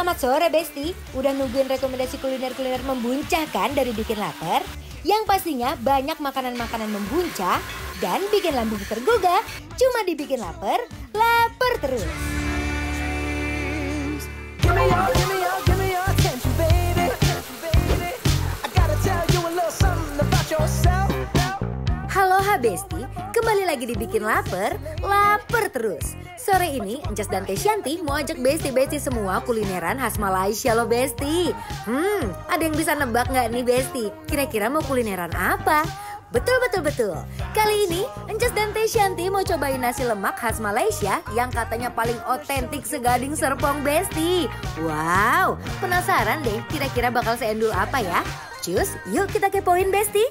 Selamat sore Besti, udah nungguin rekomendasi kuliner-kuliner membuncahkan dari Bikin Lapar? Yang pastinya banyak makanan-makanan membuncah dan bikin lambung tergugah. Cuma dibikin lapar, lapar terus. Halo Besti, kembali lagi dibikin lapar, lapar terus. Sore ini Encas dan Kesyanti mau ajak Besti-Besti semua kulineran khas Malaysia loh Besti. Ada yang bisa nebak nggak nih Besti? Kira-kira mau kulineran apa? Betul. Kali ini Encas dan Kesyanti mau cobain nasi lemak khas Malaysia yang katanya paling otentik segading Serpong Besti. Wow, penasaran deh kira-kira bakal seendul apa ya? Cus, yuk kita kepoin Besti.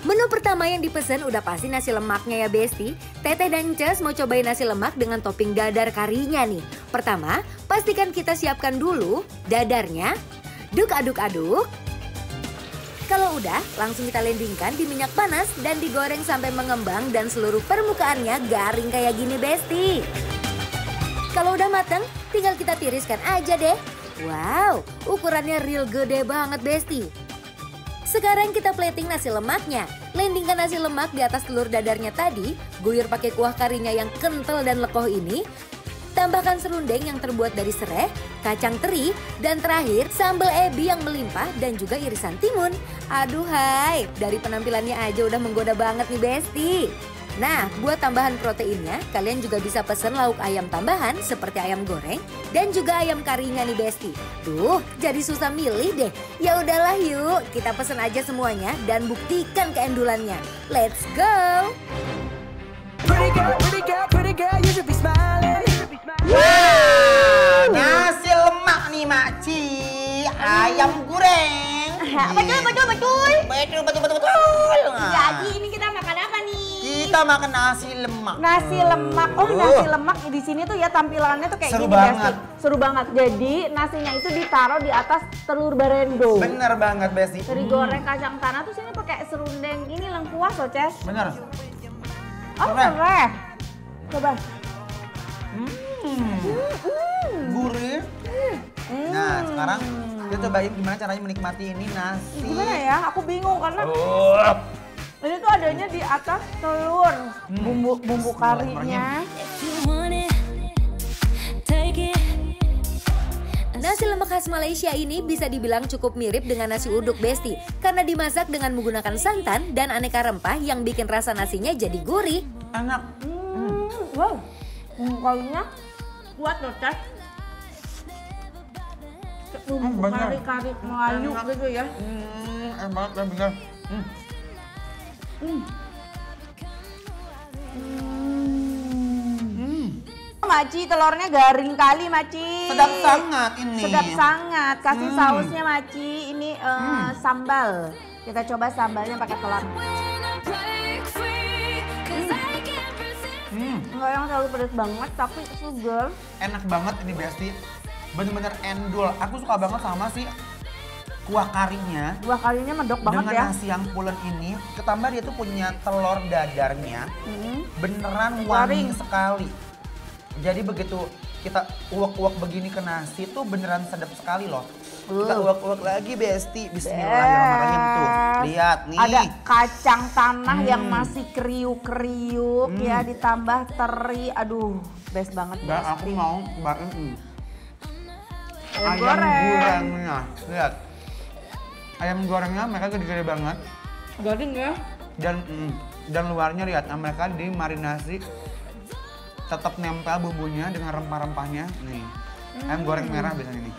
Menu pertama yang dipesan udah pasti nasi lemaknya ya Besti. Teteh dan Encas mau cobain nasi lemak dengan topping dadar karinya nih. Pertama, pastikan kita siapkan dulu dadarnya. Aduk-aduk. Kalau udah, langsung kita landingkan di minyak panas dan digoreng sampai mengembang dan seluruh permukaannya garing kayak gini Besti. Kalau udah mateng, tinggal kita tiriskan aja deh. Wow, ukurannya real gede banget Besti. Sekarang kita plating nasi lemaknya. Landingkan nasi lemak di atas telur dadarnya tadi, guyur pakai kuah karinya yang kental dan lekoh ini. Tambahkan serundeng yang terbuat dari serai, kacang teri, dan terakhir sambal ebi yang melimpah dan juga irisan timun. Aduh hai, dari penampilannya aja udah menggoda banget nih Besti. Nah, buat tambahan proteinnya, kalian juga bisa pesen lauk ayam tambahan seperti ayam goreng dan juga ayam karinya nih Besti. Tuh, jadi susah milih deh. Ya udahlah yuk, kita pesen aja semuanya dan buktikan keendulannya. Let's go! Wow, nasi lemak nih Makci, ayam goreng. Betul. Jadi ini kita makan apa nih? Kita makan nasi lemak. Nasi lemak. Nasi lemak di sini tuh ya tampilannya tuh kayak seru gini banget. Besti. Seru banget. Jadi nasinya itu ditaruh di atas telur barendo. Bener banget Besti. Dari goreng kacang tanah tuh sini pakai serundeng ini lengkuas loh, Ces. Bener. Oh, serai. Coba. Gurih. Nah, sekarang kita cobain gimana caranya menikmati ini nasi. Gimana ya? Aku bingung karena ini tuh adanya di atas telur. Bumbu karinya. Nasi lemak khas Malaysia ini bisa dibilang cukup mirip dengan nasi uduk Besti karena dimasak dengan menggunakan santan dan aneka rempah yang bikin rasa nasinya jadi gurih. Enak. Wow. Karinya kuat loh, Ces. Bumbu kari Melayu gitu ya. Enak banget bener. Maci, telurnya garing kali Maci. Sedap sangat ini. Sedap sangat. Kasih sausnya Maci. Ini sambal. Kita coba sambalnya pakai telur. Enggak yang terlalu pedas banget, tapi segar. Enak banget ini Besti. Bener-bener endul. Aku suka banget sama si kuah karinya. Kuah karinya medok banget dengan ya. nasi yang pulen ini, ketambah dia tuh punya telur dadarnya. Beneran wangi sekali. Jadi begitu kita uak-uak begini ke nasi tuh beneran sedap sekali loh. Kita uak-uak lagi Besti. Bismillahirrahmanirrahim tuh. Lihat nih. Ada kacang tanah yang masih kriuk-kriuk ya, ditambah teri. Aduh, best banget Dan Besti. aku mau cobain Ayam ayam goreng. gorengnya. Lihat. Ayam gorengnya mereka gede-gede banget. Garing ya. Dan luarnya lihat, mereka dimarinasi tetap nempel bumbunya dengan rempah-rempahnya. Nih, ayam goreng merah biasanya nih.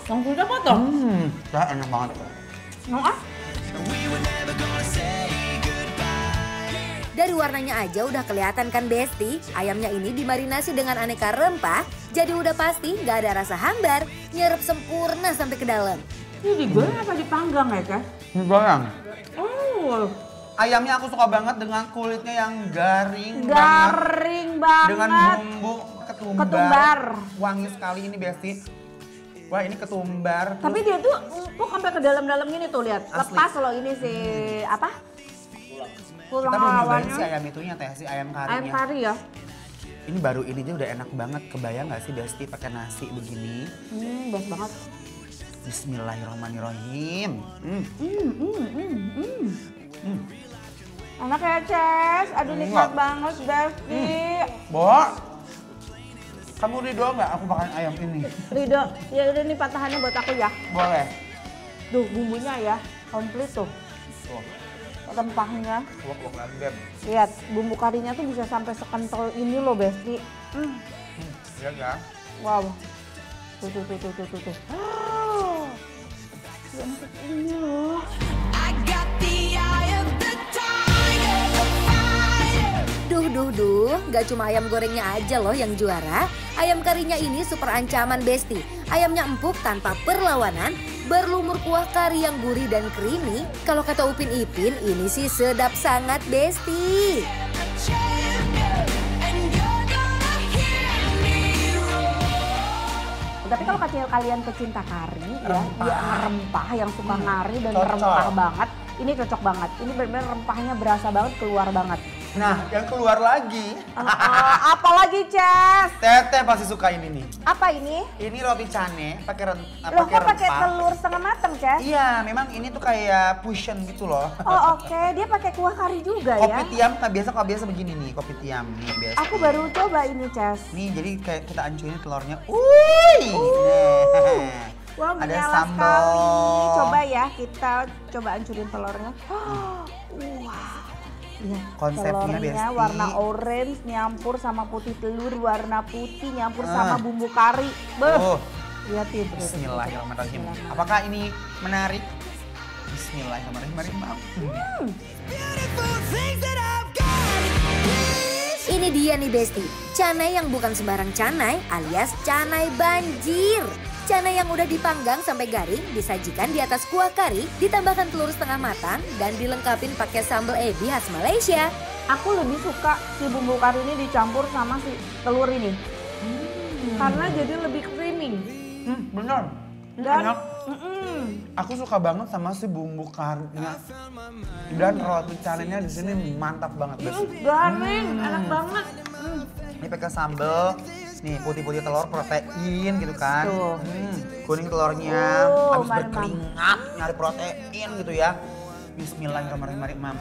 Langsung dapat toh? Enak banget. Dari warnanya aja udah kelihatan kan Besti, ayamnya ini dimarinasi dengan aneka rempah, jadi udah pasti nggak ada rasa hambar, nyerep sempurna sampai ke dalam. Ini digoreng apa dipanggang ya, Kak? Goreng. Oh, Ayamnya aku suka banget dengan kulitnya yang garing banget. dengan bumbu ketumbar. Wangi sekali ini Besti. Wah, ini ketumbar. Tapi dia tuh empuk sampai ke dalam-dalam gini tuh, lihat. Asli. Lepas loh ini si apa? Kurang Kita belum nyobain lawannya. si ayam itunya teh, si ayam karinya. Ayam kari ya. Ini baru ini aja udah enak banget. Kebayang nggak sih Besti pakai nasi begini? Best banget. Bismillahirrahmanirrahim. Enak ya, Ces. Aduh, nikmat banget, Besti. Bo, kamu ridho nggak aku makan ayam ini? Ridho, ya udah nih patahannya buat aku ya. Boleh. Duh, bumbunya ya, komplit tuh. Tuh, Rempahnya. uak-uak lagi Beb. Lihat, bumbu karinya tuh bisa sampai sekental ini loh, Besti. Lihat ya. Wow. Tuh. Enak ini loh. Duh, nggak cuma ayam gorengnya aja loh yang juara. Ayam karinya ini super ancaman Besti. Ayamnya empuk tanpa perlawanan, berlumur kuah kari yang gurih dan creamy. Kalau kata Upin Ipin, ini sih sedap sangat Besti. Tapi kalau kalian pecinta kari ya, rempah yang suka ngari dan Cocok. rempah banget, ini cocok banget. Ini benar-benar rempahnya berasa banget, keluar banget. Nah, yang keluar lagi. Apalagi, Ces? Teteh pasti suka ini nih. Apa ini? Ini roti cane pakai Loh, kok pakai telur setengah matang, Ces? Iya, memang ini tuh kayak fusion gitu loh. Oh, oke. Dia pakai kuah kari juga Kopi ya? tiam, kalau biasa begini nih, kopi tiam nih biasa. Aku baru coba ini, Ces. Nih, jadi kayak kita hancurin telurnya. Uy! Wah, Ada menyala sambal. sekali. Coba ya, kita coba hancurin telurnya. Wah. Lihat, Konsepnya, telurnya Besti. warna orange nyampur sama putih telur, warna putih nyampur sama bumbu kari. Beuh. Oh, Lihatin. bismillahirrahmanirrahim. Apakah ini menarik? Bismillahirrahmanirrahim. Ini dia nih Besti, canai yang bukan sembarang canai alias canai banjir. Canai yang udah dipanggang sampai garing disajikan di atas kuah kari, ditambahkan telur setengah matang dan dilengkapin pakai sambal ebi khas Malaysia. Aku lebih suka si bumbu kari ini dicampur sama si telur ini. Karena jadi lebih creamy. Bener. Dan Enak. Aku suka banget sama si bumbu karinya. Dan roti canainya di sini mantap banget, Besti. garing, enak banget. Ini pakai sambal. Nih putih-putih telur protein gitu kan. Tuh. Kuning telurnya habis mari, berkeringat nyari protein gitu ya. Bismillahirrahmanirrahim. Well,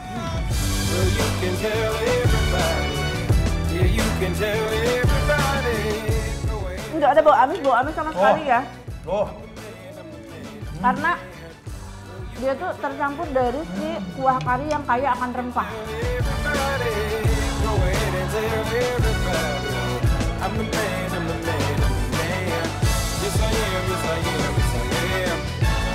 you can tell everybody. Yeah, you can tell everybody. Nggak ada bau amis sama sekali ya. Oh, Karena dia tuh tercampur dari si kuah kari yang kaya akan rempah. Everybody, go ahead and tell everybody. I'm the man, I'm the man, I'm the man. Yes, I am, yes, I am, yes, I am.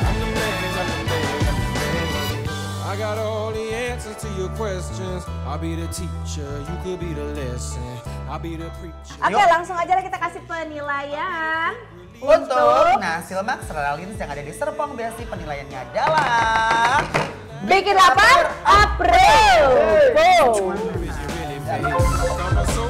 I'm the man, I'm the man, I'm the man. I got all the answers to your questions. I'll be the teacher, you could be the lesson. I'll be the preacher. Oke, langsung aja kita kasih penilaian. untuk nasi lemak Seralins yang ada di Serpong Besti, penilaiannya adalah Bikin lapar, April. Go. Is you really bad? I'm so